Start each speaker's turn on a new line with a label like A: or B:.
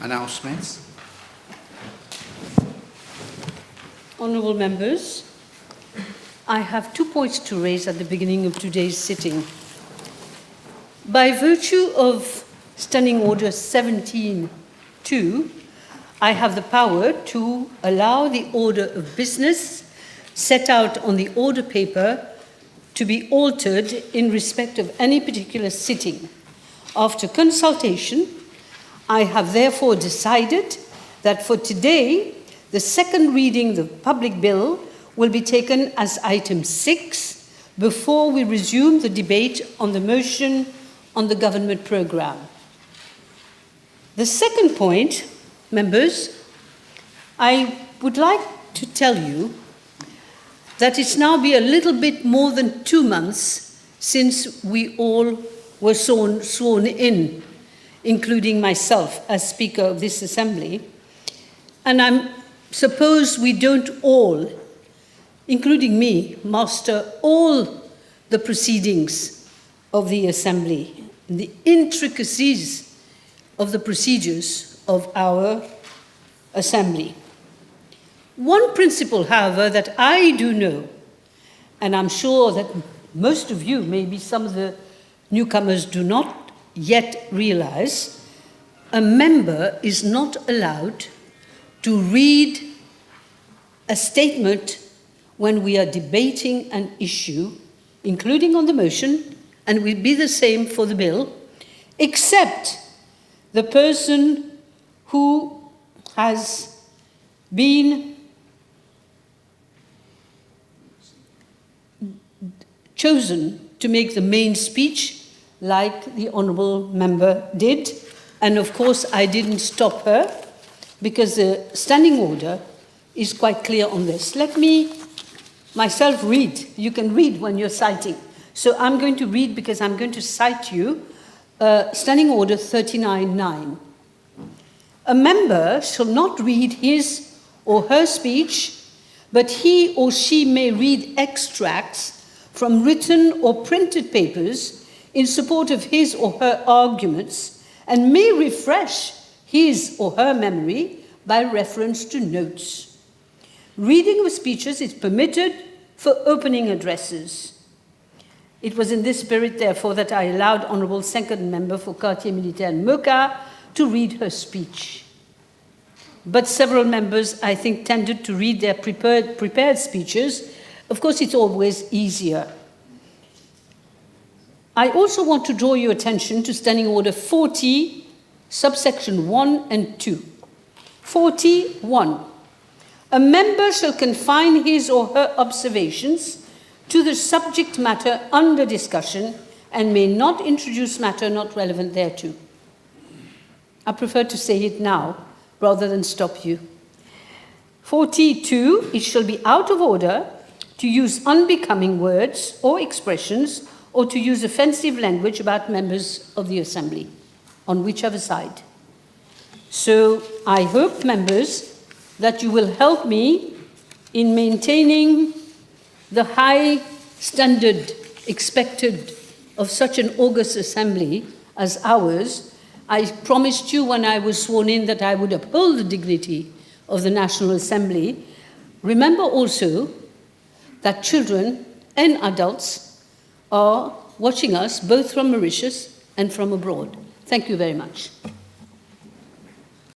A: Announcements.
B: Honourable members, I have 2 points to raise at the beginning of today's sitting. By virtue of Standing Order 17.2, I have the power to allow the order of business set out on the order paper to be altered in respect of any particular sitting. After consultation, I have therefore decided that for today, the second reading of the public bill will be taken as item 6 before we resume the debate on the motion on the government programme. The second point, members, I would like to tell you that it's now been a little bit more than 2 months since we all were sworn in, including myself as Speaker of this Assembly. And I suppose we don't all, including me, master all the proceedings of the Assembly, the intricacies of the procedures of our Assembly. One principle, however, that I do know, and I'm sure that most of you, maybe some of the newcomers, do not yet realize, a member is not allowed to read a statement when we are debating an issue, including on the motion, and will be the same for the bill, except the person who has been chosen to make the main speech, like the honourable member did. And of course, I didn't stop her, because the standing order is quite clear on this. Let me myself read. You can read when you're citing. So I'm going to read, because I'm going to cite you Standing Order 39.9. A member shall not read his or her speech, but he or she may read extracts from written or printed papers in support of his or her arguments, and may refresh his or her memory by reference to notes. Reading of speeches is permitted for opening addresses. It was in this spirit, therefore, that I allowed Honourable Second Member for Quartier Militaire Moka to read her speech. But several members, I think, tended to read their prepared speeches. Of course, it's always easier. I also want to draw your attention to Standing Order 40, subsection 1 and 2. 41. A member shall confine his or her observations to the subject matter under discussion and may not introduce matter not relevant thereto. I prefer to say it now rather than stop you. 42. It shall be out of order to use unbecoming words or expressions, or to use offensive language about members of the Assembly, on whichever side. So I hope, members, that you will help me in maintaining the high standard expected of such an august Assembly as ours. I promised you when I was sworn in that I would uphold the dignity of the National Assembly. Remember also that children and adults are watching us both from Mauritius and from abroad. Thank you very much.